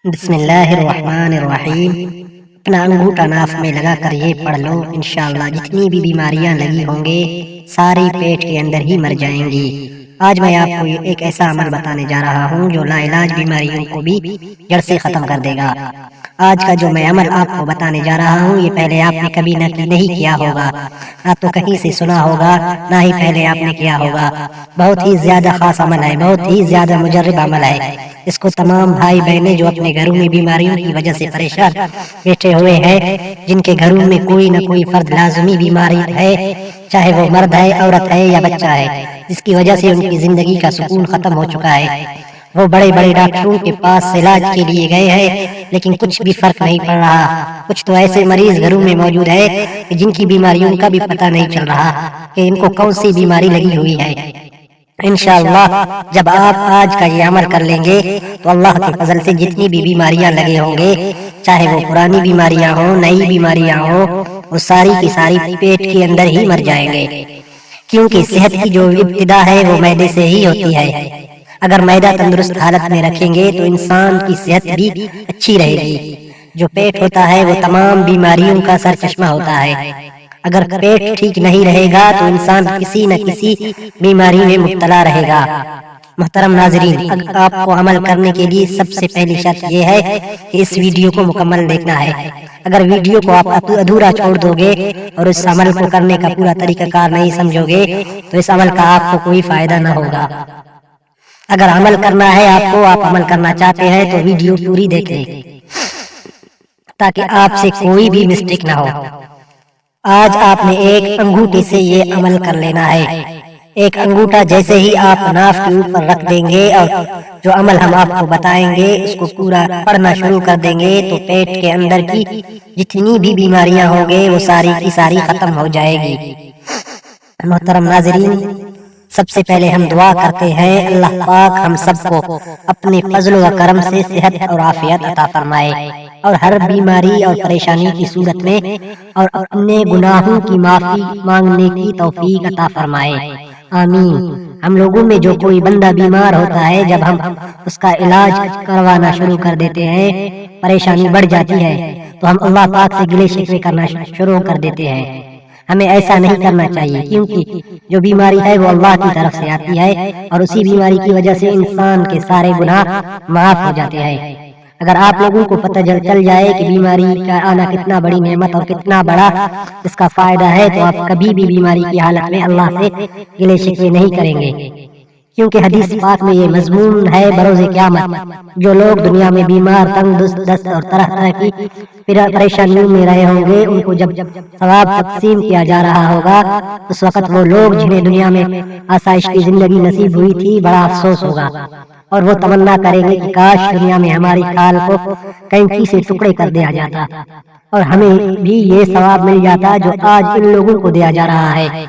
بسم اللہ الرحمن الرحیم۔ اپنا انگوٹھا ناف میں لگا کر یہ پڑھ لو، انشاءاللہ جتنی بھی بیماریاں لگی ہوں گے ساری پیٹ کے اندر ہی مر جائیں گی۔ آج میں آپ کو ایک ایسا عمل بتانے جا رہا ہوں جو لا علاج بیماریوں کو بھی جڑ سے ختم کر دے گا۔ آج کا جو میں عمل آپ کو بتانے جا رہا ہوں یہ پہلے آپ نے کبھی نہیں کیا ہوگا، نہ تو کہیں سے سنا ہوگا، نہ ہی پہلے آپ نے کیا ہوگا۔ بہت ہی زیادہ خاص عمل ہے، بہت ہی زیادہ مجرب عمل ہے۔ اس کو تمام بھائی بہنیں جو اپنے گھروں میں بیماریوں کی وجہ سے پریشان بیٹھے ہوئے ہیں، جن کے گھروں میں کوئی نہ کوئی فرد لازمی بیماری ہے، چاہے وہ مرد ہے، عورت ہے یا بچہ ہے، جس کی وجہ سے ان کی زندگی کا سکون ختم ہو چکا ہے۔ وہ بڑے بڑے ڈاکٹروں کے پاس علاج کے لیے گئے ہیں لیکن کچھ بھی فرق نہیں پڑ رہا۔ کچھ تو ایسے مریض گھروں میں موجود ہے کہ جن کی بیماریوں کا بھی پتہ نہیں چل رہا کہ ان کو کون سی بیماری لگی ہوئی ہے۔ انشاءاللہ جب آپ آج کا یہ عمل کر لیں گے تو اللہ کے فضل سے جتنی بھی بیماریاں لگے ہوں گے، چاہے وہ پرانی بیماریاں ہوں، نئی بیماریاں ہوں، وہ ساری کی ساری پیٹ کے اندر ہی مر جائیں گے، کیونکہ صحت کی جو ابتدا ہے وہ معدے سے ہی ہوتی ہے۔ اگر معدہ تندرست حالت میں رکھیں گے تو انسان کی صحت بھی اچھی رہے گی۔ جو پیٹ ہوتا ہے وہ تمام بیماریوں کا سر چشمہ ہوتا ہے۔ اگر پیٹ ٹھیک نہیں رہے گا تو انسان کسی نہ کسی بیماری میں مبتلا رہے گا۔ محترم ناظرین، آپ کو عمل کرنے کے لیے سب سے پہلی شرط یہ ہے کہ اس ویڈیو کو مکمل دیکھنا ہے۔ اگر ویڈیو کو آپ ادھورا چھوڑ دو گے اور اس عمل کو کرنے کا پورا طریقہ کار نہیں سمجھو گے تو اس عمل کا آپ کو کوئی فائدہ نہ ہوگا۔ اگر عمل کرنا ہے آپ کو، آپ عمل کرنا چاہتے ہیں تو ویڈیو پوری دیکھیں تاکہ آپ سے کوئی بھی مسٹیک نہ ہو۔ آج آپ نے ایک انگوٹھے سے یہ عمل کر لینا ہے۔ ایک انگوٹھا جیسے ہی آپ ناف کے اوپر رکھ دیں گے اور جو عمل ہم آپ کو بتائیں گے اس کو پورا پڑھنا شروع کر دیں گے تو پیٹ کے اندر کی جتنی بھی بیماریاں ہوں گے وہ ساری کی ساری ختم ہو جائے گی۔ محترم ناظرین، سب سے پہلے ہم دعا کرتے ہیں اللہ پاک ہم سب کو اپنے فضل و کرم سے صحت اور عافیت عطا فرمائے اور ہر بیماری اور پریشانی کی صورت میں اور اپنے گناہوں کی معافی مانگنے کی توفیق عطا فرمائے، آمین۔ ہم لوگوں میں جو کوئی بندہ بیمار ہوتا ہے، جب ہم اس کا علاج کروانا شروع کر دیتے ہیں، پریشانی بڑھ جاتی ہے تو ہم اللہ پاک سے گلے شکوے کرنا شروع کر دیتے ہیں۔ ہمیں ایسا نہیں کرنا چاہیے، کیونکہ جو بیماری ہے وہ اللہ کی طرف سے آتی ہے اور اسی بیماری کی وجہ سے انسان کے سارے گناہ معاف ہو جاتے ہیں۔ اگر آپ لوگوں کو پتہ چل جائے کہ بیماری کا آنا کتنا بڑی نعمت اور کتنا بڑا اس کا فائدہ ہے تو آپ کبھی بھی بیماری کی حالت میں اللہ سے گلے شکوے نہیں کریں گے، کیونکہ حدیث پاک میں یہ مضمون ہے بروز قیامت جو لوگ دنیا میں بیمار، تنگ دست اور طرح طرح کی پریشانیوں میں رہے ہوں گے، ان کو جب ثواب تقسیم کیا جا رہا ہوگا اس وقت وہ لوگ جنہیں دنیا میں آسائش کی زندگی نصیب ہوئی تھی بڑا افسوس ہوگا اور وہ تمنا کریں گے کہ کاش دنیا میں ہماری کھال کو کینچی سے ٹکڑے کر دیا جاتا اور ہمیں بھی یہ ثواب مل جاتا جو آج ان لوگوں کو دیا جا رہا ہے۔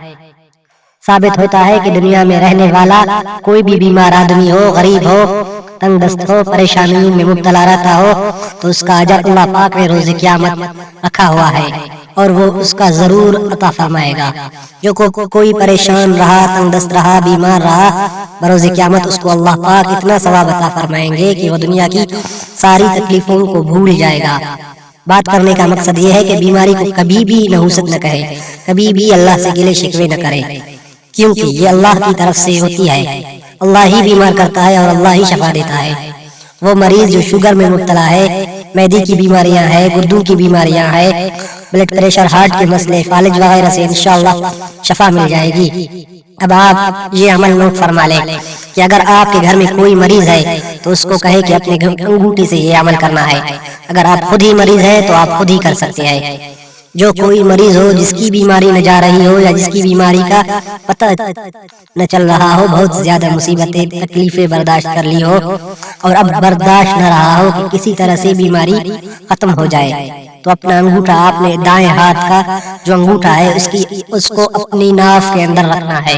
ثابت ہوتا ہے کہ دنیا میں رہنے والا کوئی بھی بیمار آدمی ہو، غریب ہو، تنگ دست ہو، پریشانیوں میں مبتلا رہتا ہو تو اس کا اجر اللہ پاک نے روز قیامت رکھا ہوا ہے اور وہ اس کا ضرور عطا فرمائے گا۔ جو کوئی پریشان رہا، تنگ دست رہا، بیمار رہا، بروز قیامت اس کو اللہ پاک اتنا ثواب عطا فرمائیں گے کہ وہ دنیا کی ساری تکلیفوں کو بھول جائے گا۔ بات کرنے کا مقصد یہ ہے کہ بیماری کو کبھی بھی نحوست نہ کہے، کبھی بھی اللہ سے گلے شکوے نہ کرے، کیونکہ یہ اللہ کی طرف سے ہوتی ہے۔ اللہ ہی بیمار کرتا ہے اور اللہ ہی شفا دیتا ہے۔ وہ مریض جو شوگر میں مبتلا ہے، معدے کی بیماریاں ہیں، گردوں کی بیماریاں ہیں، بلڈ پریشر، ہارٹ کے مسئلے، فالج وغیرہ سے انشاءاللہ شفا مل جائے گی۔ اب آپ یہ عمل نوٹ فرما لیں کہ اگر آپ کے گھر میں کوئی مریض ہے تو اس کو کہے کہ اپنے انگوٹھے سے یہ عمل کرنا ہے۔ اگر آپ خود ہی مریض ہیں تو آپ خود ہی کر سکتے ہیں۔ جو کوئی مریض ہو جس کی بیماری نہ جا رہی ہو یا جس کی بیماری کا پتہ نہ چل رہا ہو، بہت زیادہ مصیبتیں تکلیفیں برداشت کر لی ہو اور اب برداشت نہ رہا ہو کہ کسی طرح سے بیماری ختم ہو جائے، تو اپنا انگوٹھا آپ نے دائیں ہاتھ کا جو انگوٹھا ہے اس کو اپنی ناف کے اندر رکھنا ہے۔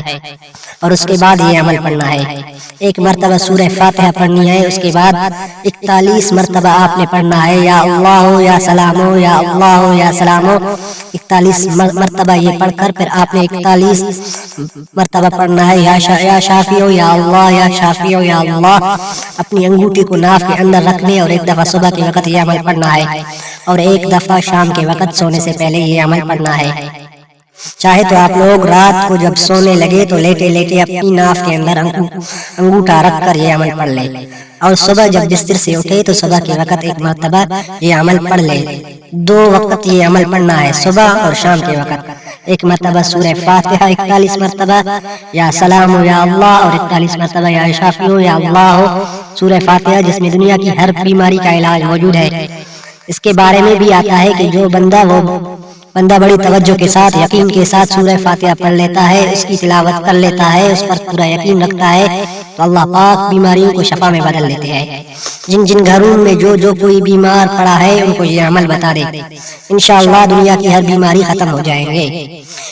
اور اس کے بعد یہ عمل پڑھنا ہے۔ ایک مرتبہ سورہ فاتحہ پڑھنی ہے، اس کے بعد 41 مرتبہ آپ نے پڑھنا ہے یا اللہ ہو یا سلام ہو یا اللہ ہو یا سلام ہو۔ 41 مرتبہ یہ پڑھ کر پھر آپ نے 41 مرتبہ پڑھنا ہے یا شافی ہو یا اللہ یا شافی ہو یا اللہ۔ اپنی انگوٹھی کو ناف کے اندر رکھنے اور ایک دفعہ صبح کے وقت یہ عمل پڑھنا ہے اور ایک دفعہ شام کے وقت سونے سے پہلے یہ عمل پڑھنا ہے۔ چاہے تو آپ لوگ رات کو جب سونے لگے تو لیٹے لیٹے اپنی ناف کے اندر انگوٹھا رکھ کر یہ عمل پڑھ لے، اور صبح جب بستر سے اٹھے تو صبح کے وقت ایک مرتبہ یہ عمل پڑھ لے۔ 2 وقت یہ عمل پڑھنا ہے، صبح اور شام کے وقت۔ ایک مرتبہ سورہ فاتحہ 41 مرتبہ یا سلام ہو یا اللہ، اور 41 مرتبہ یا شافی ہو یا اللہ ہو۔ سورہ فاتحہ جس میں دنیا کی ہر بیماری کا علاج موجود ہے۔ اس کے بارے میں بھی آتا ہے کہ جو بندہ بڑی توجہ کے ساتھ یقین کے ساتھ سورہ فاتحہ پڑھ لیتا ہے، اس کی تلاوت کر لیتا ہے، اس پر پورا یقین رکھتا ہے تو اللہ پاک بیماریوں کو شفا میں بدل دیتے ہیں۔ جن گھروں میں جو کوئی بیمار پڑا ہے ان کو یہ عمل بتا دے، انشاءاللہ دنیا کی ہر بیماری ختم ہو جائیں گے۔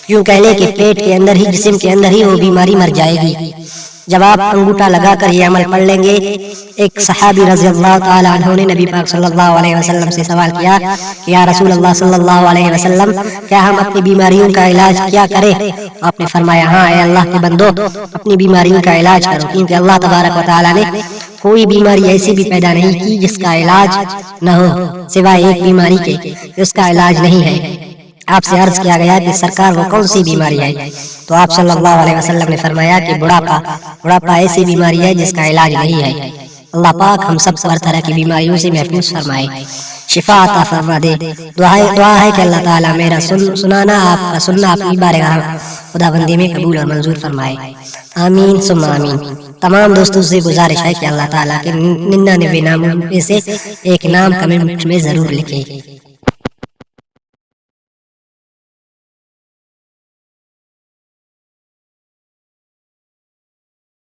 یوں کہہ لے کہ پیٹ کے اندر ہی، جسم کے اندر ہی وہ بیماری مر جائے گی۔ جب آپ انگوٹھا لگا کر یہ عمل پڑھ لیں گے، ایک صحابی رضی اللہ تعالیٰ عنہ نے نبی پاک صلی اللہ علیہ وسلم سے سوال کیا کہ یا رسول اللہ صلی اللہ علیہ وسلم، کیا ہم اپنی بیماریوں کا علاج کیا کریں؟ آپ نے فرمایا ہاں اے اللہ کے بندو، اپنی بیماریوں کا علاج کرو، کیونکہ اللہ تبارک و تعالیٰ نے کوئی بیماری ایسی بھی پیدا نہیں کی جس کا علاج نہ ہو، سوائے ایک بیماری کے جس کا علاج نہیں ہے۔ آپ سے عرض کیا گیا کہ سرکار وہ کون سی بیماری ہے؟ تو آپ صلی اللہ علیہ وسلم نے فرمایا کہ بڑھاپا ایسی بیماری ہے جس کا علاج نہیں ہے۔ اللہ پاک ہم سب کو ہر طرح کی بیماریوں سے محفوظ فرمائے، شفا عطا فرما دے۔ دعا ہے کہ اللہ تعالیٰ میرا سنانا، آپ کا سننا اپنی بارگاہ خدا بندی میں قبول اور منظور فرمائے، آمین ثم آمین۔ تمام دوستوں سے گزارش ہے کہ اللہ تعالیٰ کے 99 ناموں میں سے ایک نام کمنٹ میں ضرور لکھیں۔